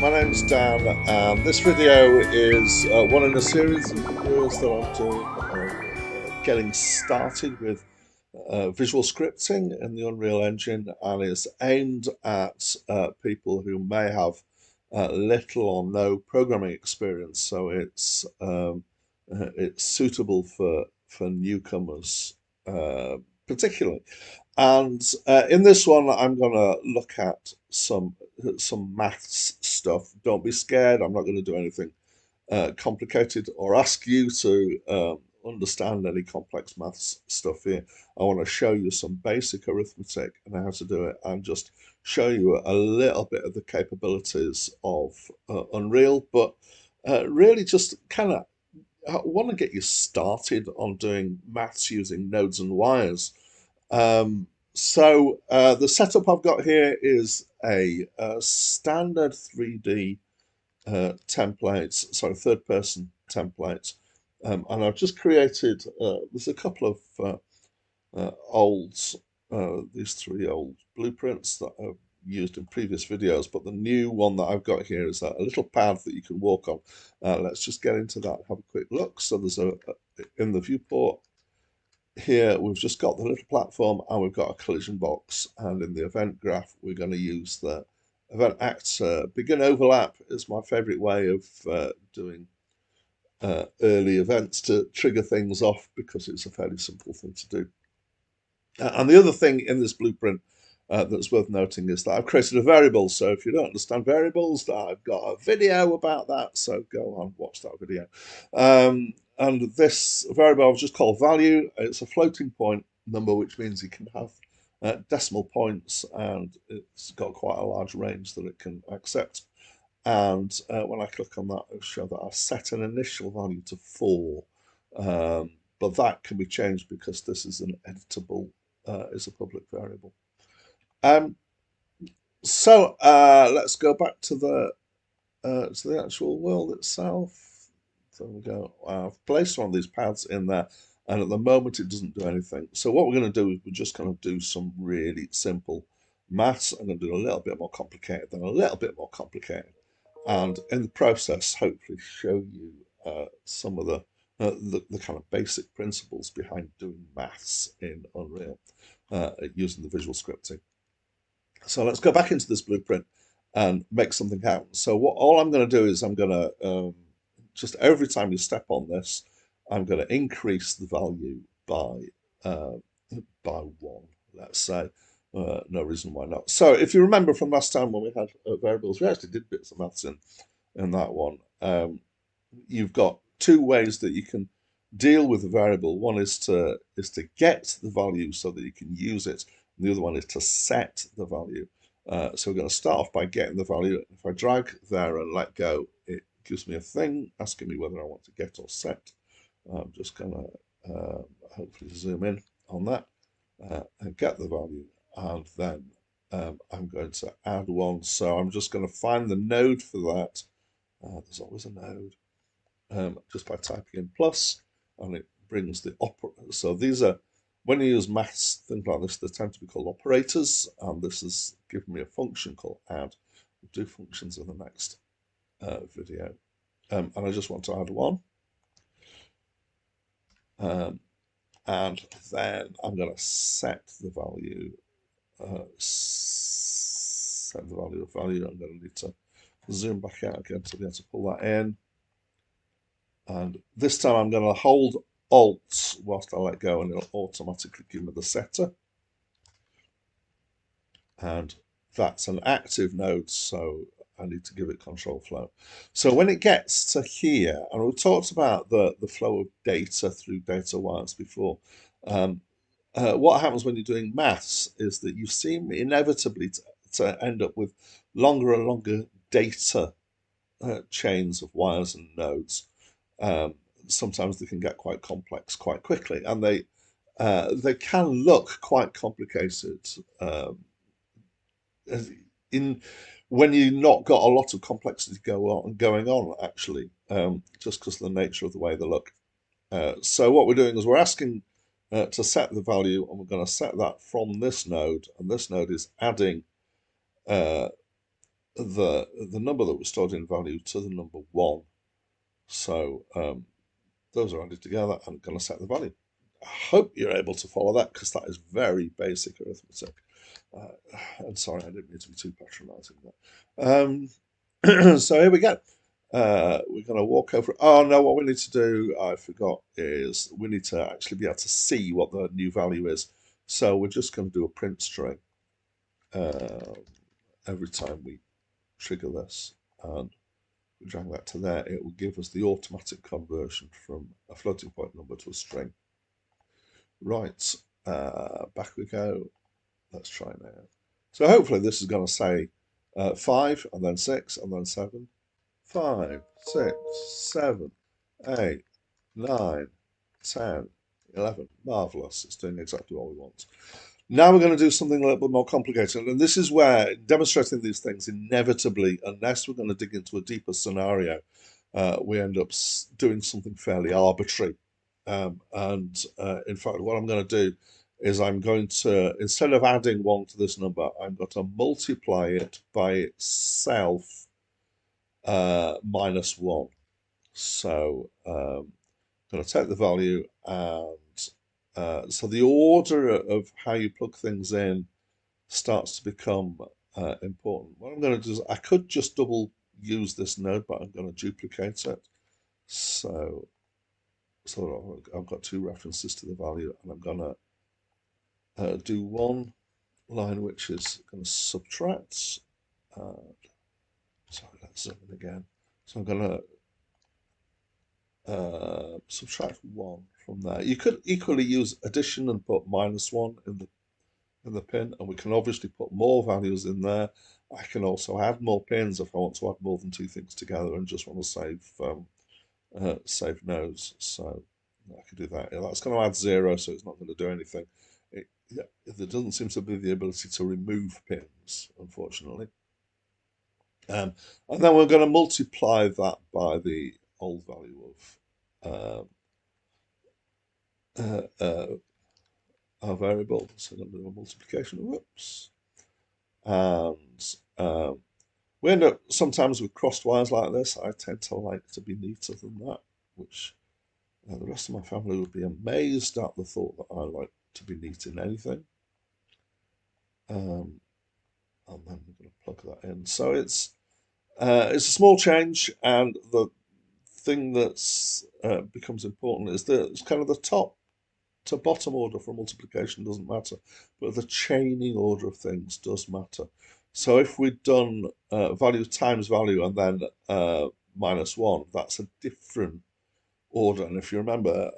my name's Dan, and this video is one in a series of videos that I'm doing getting started with visual scripting in the Unreal Engine, and is aimed at people who may have little or no programming experience. So it's suitable for newcomers, particularly. And in this one, I'm going to look at some maths stuff. Don't be scared. I'm not going to do anything complicated or ask you to understand any complex maths stuff here. I want to show you some basic arithmetic and how to do it, and just show you a little bit of the capabilities of Unreal, but really just kind of want to get you started on doing maths using nodes and wires. So the setup I've got here is a standard 3D template, sorry, third person template. And I've just created, there's a couple of these three old blueprints that I've used in previous videos, but the new one that I've got here is a little path that you can walk on. Let's just get into that and have a quick look. So there's in the viewport, here we've just got the little platform and we've got a collision box, and in the event graph we're going to use the event actor. Begin overlap is my favorite way of doing early events to trigger things off, because it's a fairly simple thing to do. And the other thing in this blueprint that's worth noting is that I've created a variable. So if you don't understand variables, I've got a video about that, so go on, watch that video. And this variable I've just called value. It's a floating point number, which means you can have decimal points, and it's got quite a large range that it can accept. And when I click on that, it'll show that I've set an initial value to 4. But that can be changed because this is an editable, is a public variable. So let's go back to the actual world itself. There we go. I've placed one of these paths in there, and at the moment it doesn't do anything. So what we're going to do is we're just going to do some really simple maths. I'm going to do a little bit more complicated, then a little bit more complicated, and in the process, hopefully show you some of the kind of basic principles behind doing maths in Unreal using the visual scripting. So let's go back into this blueprint and make something happen. So all I'm going to do is I'm going to just every time you step on this, I'm going to increase the value by 1. Let's say. No reason why not. So if you remember from last time when we had variables, we actually did bits of maths in that one. You've got 2 ways that you can deal with the variable. One is to get the value so that you can use it, and the other one is to set the value. So we're going to start off by getting the value. If I drag there and let go, it gives me a thing asking me whether I want to get or set. I'm just going to hopefully zoom in on that and get the value, and then I'm going to add 1. So I'm just going to find the node for that. There's always a node. Just by typing in plus, and it brings the operator. So these are, when you use maths, things like this, they tend to be called operators, and this is giving me a function called add. We'll do functions in the next video. And I just want to add 1. And then I'm going to set the value. Set the value of value. I'm going to need to zoom back out again to be able to pull that in. And this time I'm going to hold Alt whilst I let go, and it'll automatically give me the setter. And that's an active node, so I need to give it control flow. So when it gets to here, and we talked about the flow of data through data wires before, what happens when you're doing maths is that you seem inevitably to end up with longer and longer data chains of wires and nodes. Sometimes they can get quite complex quite quickly, and they can look quite complicated when you've not got a lot of complexity going on actually, just because of the nature of the way they look. So what we're doing is we're asking to set the value, and we're going to set that from this node, and this node is adding the number that was stored in value to the number 1. So those are added together and I'm going to set the value. I hope you're able to follow that because that is very basic arithmetic. And sorry, I didn't mean to be too patronising there. So here we go. We're going to walk over. Oh no, what we need to do, I forgot, is we need to actually be able to see what the new value is. So we're just going to do a print string every time we trigger this. And we drag that to there, it will give us the automatic conversion from a floating point number to a string. Right, back we go. Let's try now. So hopefully this is going to say 5 and then 6 and then 7. 5, 6, 7, 8, 9, 10, 11. Marvellous. It's doing exactly what we want. Now we're going to do something a little bit more complicated. And this is where demonstrating these things inevitably, unless we're going to dig into a deeper scenario, we end up doing something fairly arbitrary. In fact, what I'm going to do is I'm going to, instead of adding 1 to this number, I'm going to multiply it by itself minus 1. So I'm going to take the value and so the order of how you plug things in starts to become important. What I'm going to do is I could just double use this node, but I'm going to duplicate it. So I've got 2 references to the value, and I'm going to do one line which is going to subtract. Sorry, let's zoom in again. So I'm going to subtract 1 from there. You could equally use addition and put -1 in the pin, and we can obviously put more values in there. I can also add more pins if I want to add more than 2 things together and just want to save nodes. So I could do that. Yeah, that's going to add 0, so it's not going to do anything. There doesn't seem to be the ability to remove pins, unfortunately. And then we're going to multiply that by the old value of our variable. So I'm going to do a multiplication. Whoops. And we end up sometimes with crossed wires like this. I tend to like to be neater than that, which the rest of my family would be amazed at the thought that I like to be neat in anything. And then we're going to plug that in. So it's a small change, and the thing that's becomes important is that it's kind of the top to bottom order for multiplication doesn't matter, but the chaining order of things does matter. So if we'd done value times value and then -1, that's a different order. And if you remember,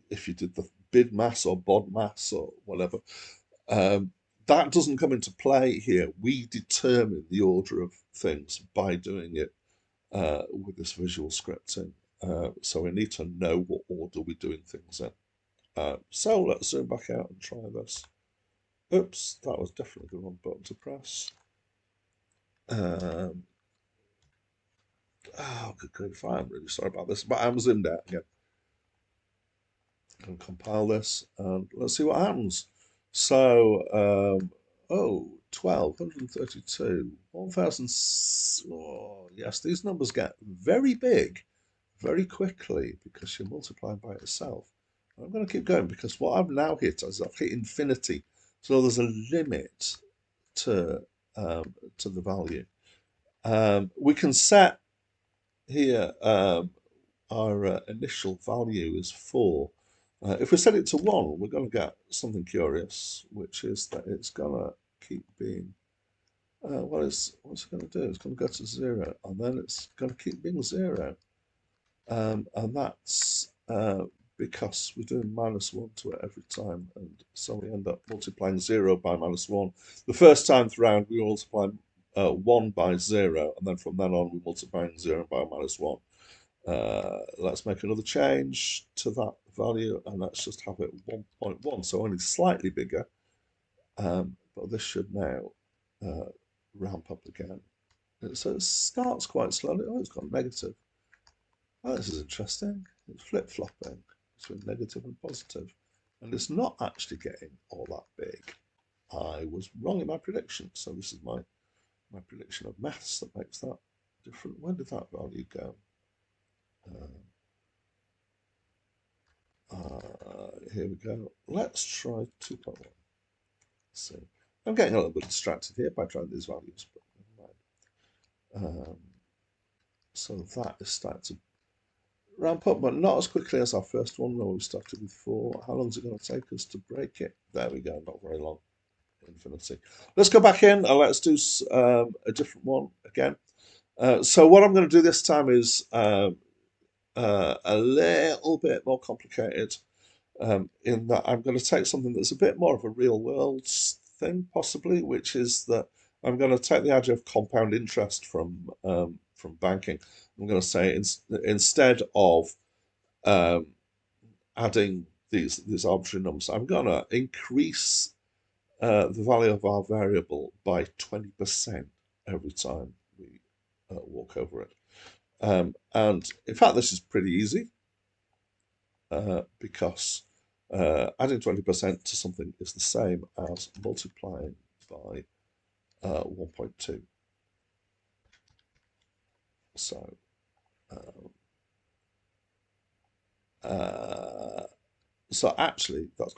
if you did the bid mass or bod mass or whatever, that doesn't come into play here. We determine the order of things by doing it with this visual scripting. So we need to know what order we're doing things in. So let's zoom back out and try this. Oops, that was definitely the wrong button to press. Oh, good grief, I'm really sorry about this, but I'm zoomed out again. And compile this, and let's see what happens. So, 12, 132, 1000. Oh, yes, these numbers get very big very quickly because you're multiplying by itself. And I'm going to keep going because what I've now hit is I've hit infinity. So there's a limit to the value. We can set here our initial value is 4. If we set it to 1, we're going to get something curious, which is that it's going to keep being, what's it going to do? It's going to go to 0, and then it's going to keep being 0. And that's because we're doing -1 to it every time, and so we end up multiplying 0 by -1. The first time round, we multiply 1 by 0, and then from then on, we're multiplying 0 by -1. Let's make another change to that value, and let's just have it 1.1, so only slightly bigger. But this should now ramp up again. So it starts quite slowly. Oh, it's gone negative. Oh, this is interesting. It's flip-flopping between negative and positive. And it's not actually getting all that big. I was wrong in my prediction. So this is my my prediction of maths that makes that different. Where did that value go? Here we go. Let's try 2.1. See, I'm getting a little bit distracted here by trying these values, but never mind. So that is starting to ramp up, but not as quickly as our first one, where we started with 4. How long is it going to take us to break it? There we go, not very long. Infinity. Let's go back in and let's do a different one again. So what I'm going to do this time is a little bit more complicated, in that I'm going to take something that's a bit more of a real world thing, possibly, which is that I'm going to take the idea of compound interest from banking. I'm going to say instead of adding these arbitrary numbers, I'm going to increase the value of our variable by 20% every time we walk over it. And in fact, this is pretty easy because adding 20% to something is the same as multiplying by 1.2. So so actually, that's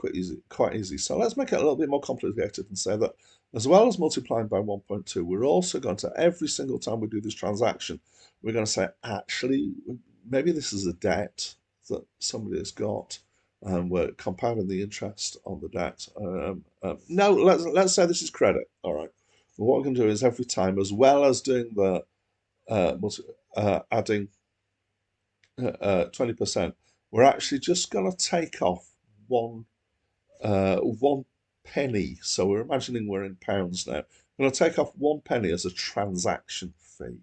quite easy. So let's make it a little bit more complicated and say that as well as multiplying by 1.2, we're also going to, every single time we do this transaction, we're going to say, actually, maybe this is a debt that somebody has got, and we're compounding the interest on the debt. No, let's say this is credit. All right. Well, what we're going to do is every time, as well as doing the adding 20%, we're actually just going to take off one penny. So we're imagining we're in pounds now. We're going to take off 1 penny as a transaction fee.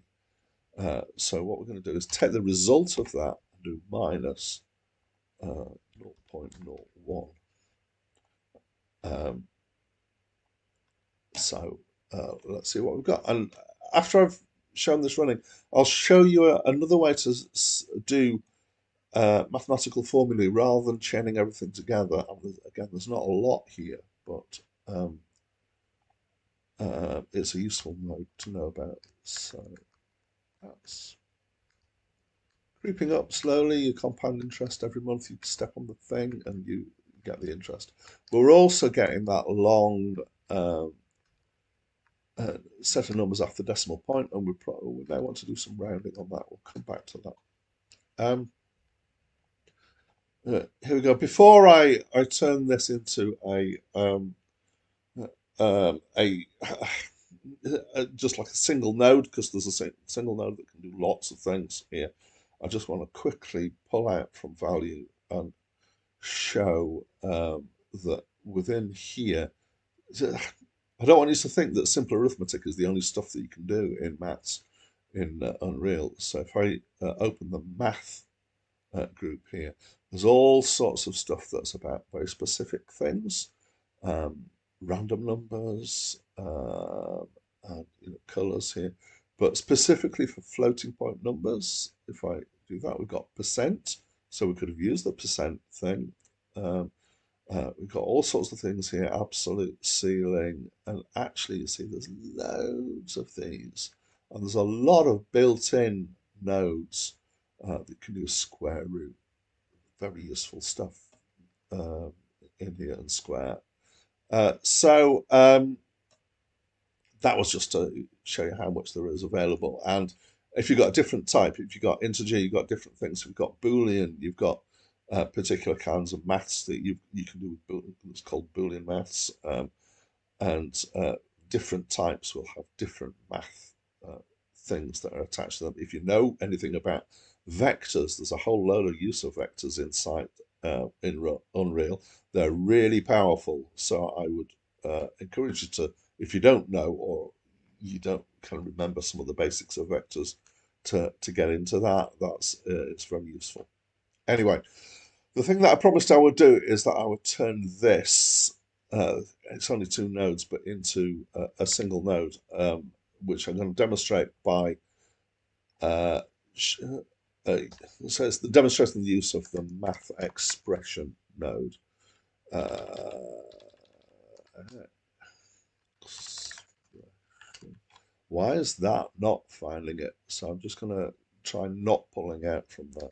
So what we're going to do is take the result of that and do minus 0.01. So let's see what we've got. And after I've shown this running, I'll show you another way to do mathematical formulae rather than chaining everything together. And again, there's not a lot here, but it's a useful node to know about. So that's creeping up slowly. You compound interest every month. You step on the thing and you get the interest. But we're also getting that long set of numbers after decimal point, and we may want to do some rounding on that. We'll come back to that. Here we go. Before I turn this into a just like a single node, because there's a single node that can do lots of things here, I just want to quickly pull out from value and show that within here, I don't want you to think that simple arithmetic is the only stuff that you can do in maths in Unreal. So if I open the math group here, there's all sorts of stuff that's about very specific things, random numbers, and colors here, but specifically for floating point numbers, if I do that, we've got percent, so we could have used the percent thing. We've got all sorts of things here, absolute, ceiling, and actually you see there's loads of these, and there's a lot of built-in nodes that can use square root. Very useful stuff in here, and square. So that was just to show you how much there is available. And if you've got a different type, if you've got integer, you've got different things. If you've got Boolean, you've got particular kinds of maths that you can do with Boolean. It's called Boolean maths. And different types will have different math things that are attached to them. If you know anything about vectors, there's a whole load of use of vectors inside in Unreal. They're really powerful. So I would encourage you to, if you don't know or you don't kind of remember some of the basics of vectors, to get into that. It's very useful. Anyway, the thing that I promised I would do is that I would turn this, it's only 2 nodes, but into a single node, which I'm going to demonstrate by, so it's demonstrating the use of the math expression node. Why is that not finding it? So I'm just going to try not pulling out from that.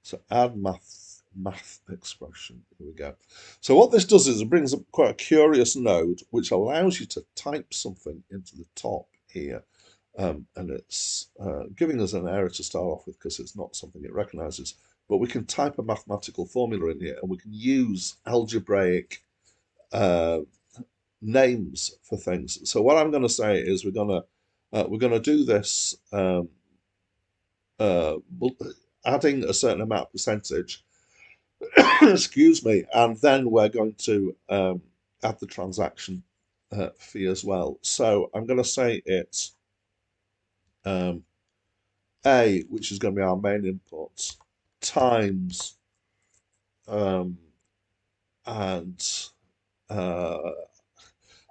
So add math expression. Here we go. So what this does is it brings up quite a curious node which allows you to type something into the top here. And it's giving us an error to start off with because it's not something it recognizes. But we can type a mathematical formula in here and we can use algebraic names for things. So what I'm going to say is we're going to do this adding a certain amount of percentage, excuse me, and then we're going to add the transaction fee as well. So I'm going to say it's A, which is going to be our main input, times and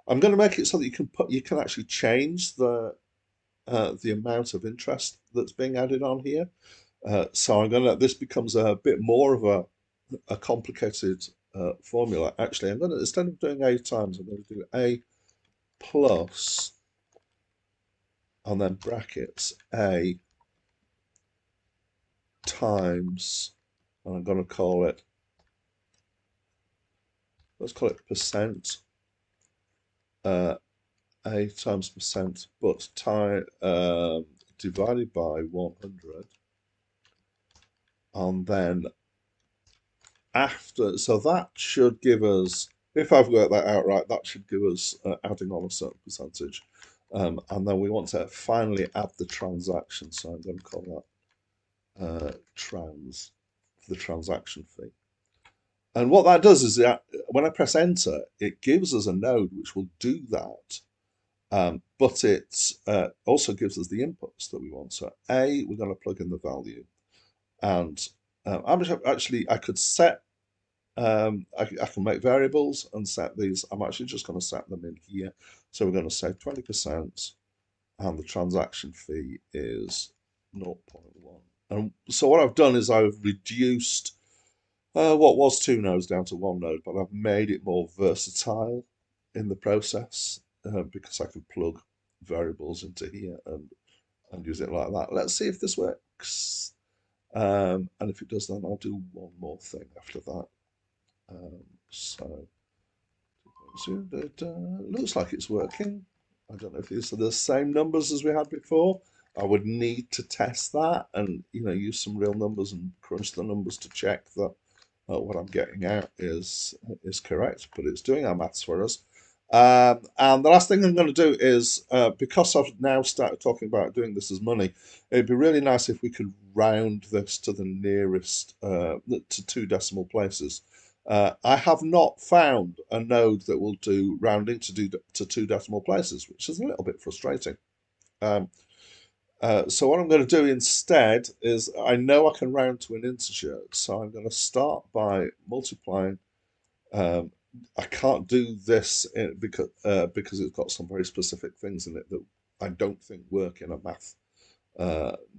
I'm going to make it so that you can actually change the amount of interest that's being added on here. So this becomes a bit more of a complicated formula. Actually, I'm going to, instead of doing A times, I'm going to do A plus, and then brackets A times, and I'm going to call it, let's call it percent, A times percent, but divided by 100, and then after, so that should give us, if I've worked that out right, that should give us adding on a certain percentage. And then we want to finally add the transaction. So I'm going to call that the transaction fee. And what that does is that when I press enter, it gives us a node which will do that. But it also gives us the inputs that we want. So A, we're going to plug in the value. And I could set I can make variables and set these. I'm actually just going to set them in here. So we're going to say 20% and the transaction fee is 0.1. And so what I've done is I've reduced what was 2 nodes down to 1 node, but I've made it more versatile in the process because I can plug variables into here and use it like that. Let's see if this works. And if it does, then I'll do one more thing after that. So looks like it's working. I don't know if these are the same numbers as we had before. I would need to test that and use some real numbers and crunch the numbers to check that what I'm getting out is correct. But it's doing our maths for us. And the last thing I'm going to do is because I've now started talking about doing this as money, it'd be really nice if we could round this to the nearest to 2 decimal places. I have not found a node that will do rounding to 2 decimal places, which is a little bit frustrating. So what I'm going to do instead is I know I can round to an integer, so I'm going to start by multiplying. I can't do this because it's got some very specific things in it that I don't think work in a math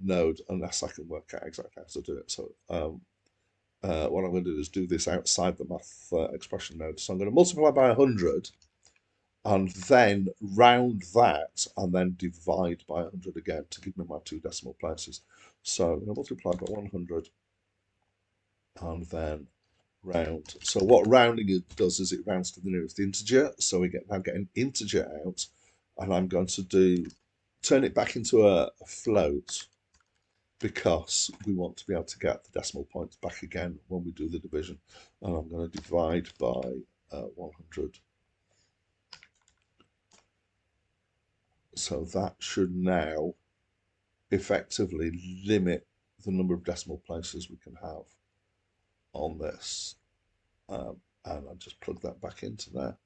node unless I can work out exactly how to do it. So what I'm going to do is do this outside the math expression node. So I'm going to multiply by 100 and then round that and then divide by 100 again to give me my 2 decimal places. So I'm going to multiply by 100 and then round. So what rounding it does is it rounds to the nearest integer. So we now get an integer out, and I'm going to turn it back into a float because we want to be able to get the decimal points back again when we do the division. And I'm going to divide by 100. So that should now effectively limit the number of decimal places we can have on this. And I'll just plug that back into there.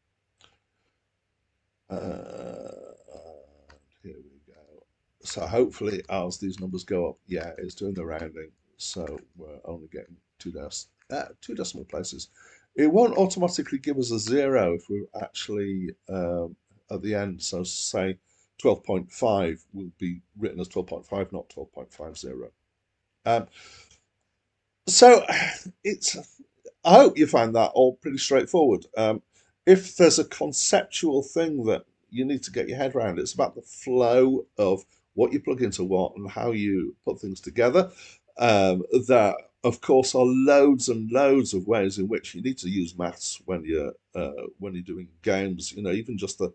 Here we go. So hopefully as these numbers go up, yeah, it's doing the rounding. So we're only getting 2 decimal places. It won't automatically give us a 0 if we're actually at the end. So say 12.5 will be written as 12.5, not 12.50. So I hope you find that all pretty straightforward. If there's a conceptual thing that you need to get your head around. It's about the flow of what you plug into what and how you put things together. There, of course, are loads and loads of ways in which you need to use maths when you're doing games. You know, even just the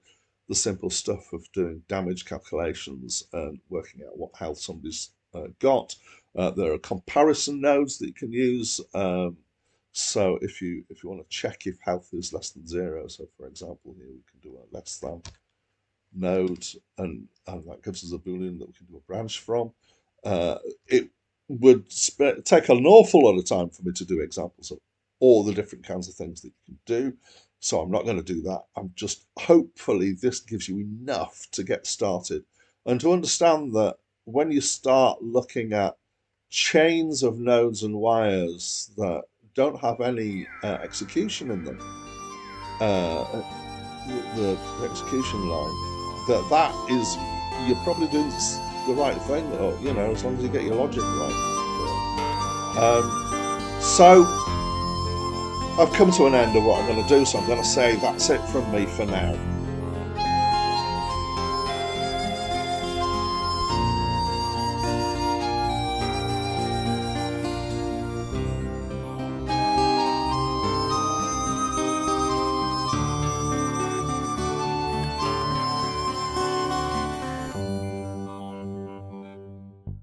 simple stuff of doing damage calculations and working out what health somebody's got. There are comparison nodes that you can use. So if you want to check if health is less than 0, so for example here we can do a less than node, and that gives us a boolean that we can do a branch from. It would take an awful lot of time for me to do examples of all the different kinds of things that you can do. So I'm not going to do that. I'm just, hopefully this gives you enough to get started and to understand that when you start looking at chains of nodes and wires that don't have any execution in them, the execution line, that is, you're probably doing the right thing, or, you know, as long as you get your logic right. So I've come to an end of what I'm going to do, so I'm going to say that's it from me for now.